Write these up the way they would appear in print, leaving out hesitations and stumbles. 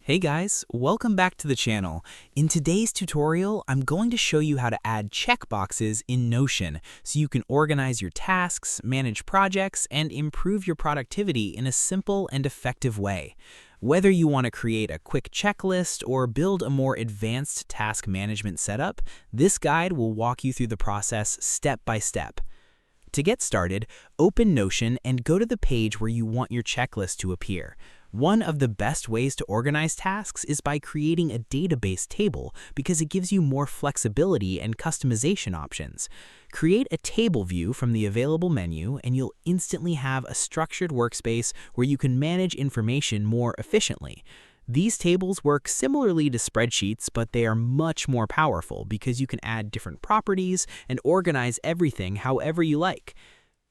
Hey guys, welcome back to the channel. In today's tutorial, I'm going to show you how to add checkboxes in Notion so you can organize your tasks, manage projects, and improve your productivity in a simple and effective way. Whether you want to create a quick checklist or build a more advanced task management setup, this guide will walk you through the process step by step. To get started, open Notion and go to the page where you want your checklist to appear. One of the best ways to organize tasks is by creating a database table because it gives you more flexibility and customization options. Create a table view from the available menu and you'll instantly have a structured workspace where you can manage information more efficiently. These tables work similarly to spreadsheets, but they are much more powerful because you can add different properties and organize everything however you like.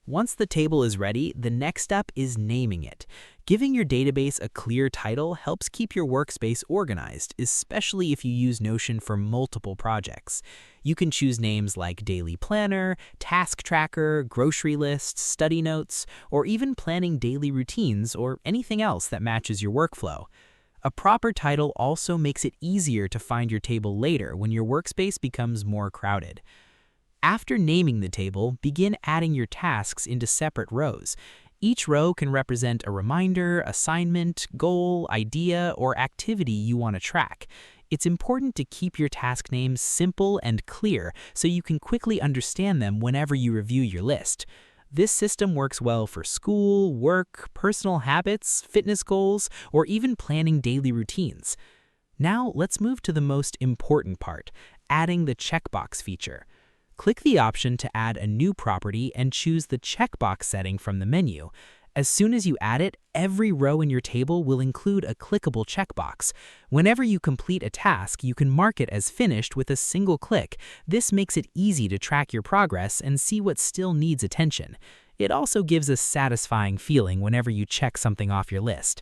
Once the table is ready, the next step is naming it. Giving your database a clear title helps keep your workspace organized, especially if you use Notion for multiple projects. You can choose names like Daily Planner, Task Tracker, Grocery List, Study Notes, or even Planning Daily Routines or anything else that matches your workflow. A proper title also makes it easier to find your table later when your workspace becomes more crowded. After naming the table, begin adding your tasks into separate rows. Each row can represent a reminder, assignment, goal, idea, or activity you want to track. It's important to keep your task names simple and clear so you can quickly understand them whenever you review your list. This system works well for school, work, personal habits, fitness goals, or even planning daily routines. Now let's move to the most important part, adding the checkbox feature. Click the option to add a new property and choose the checkbox setting from the menu. As soon as you add it, every row in your table will include a clickable checkbox. Whenever you complete a task, you can mark it as finished with a single click. This makes it easy to track your progress and see what still needs attention. It also gives a satisfying feeling whenever you check something off your list.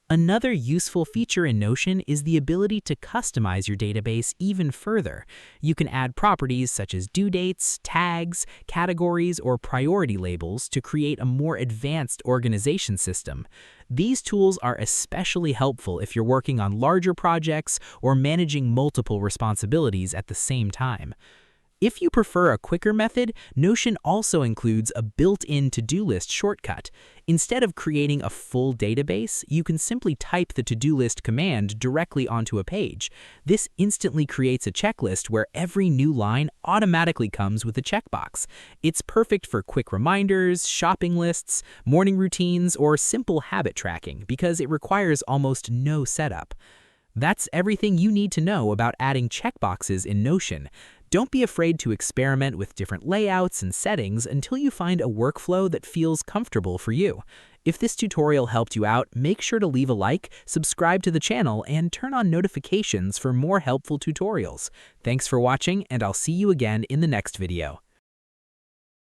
Another useful feature in Notion is the ability to customize your database even further. You can add properties such as due dates, tags, categories, or priority labels to create a more advanced organization system. These tools are especially helpful if you're working on larger projects or managing multiple responsibilities at the same time. If you prefer a quicker method, Notion also includes a built-in to-do list shortcut. Instead of creating a full database, you can simply type the to-do list command directly onto a page. This instantly creates a checklist where every new line automatically comes with a checkbox. It's perfect for quick reminders, shopping lists, morning routines, or simple habit tracking because it requires almost no setup. That's everything you need to know about adding checkboxes in Notion. Don't be afraid to experiment with different layouts and settings until you find a workflow that feels comfortable for you. If this tutorial helped you out, make sure to leave a like, subscribe to the channel, and turn on notifications for more helpful tutorials. Thanks for watching, and I'll see you again in the next video.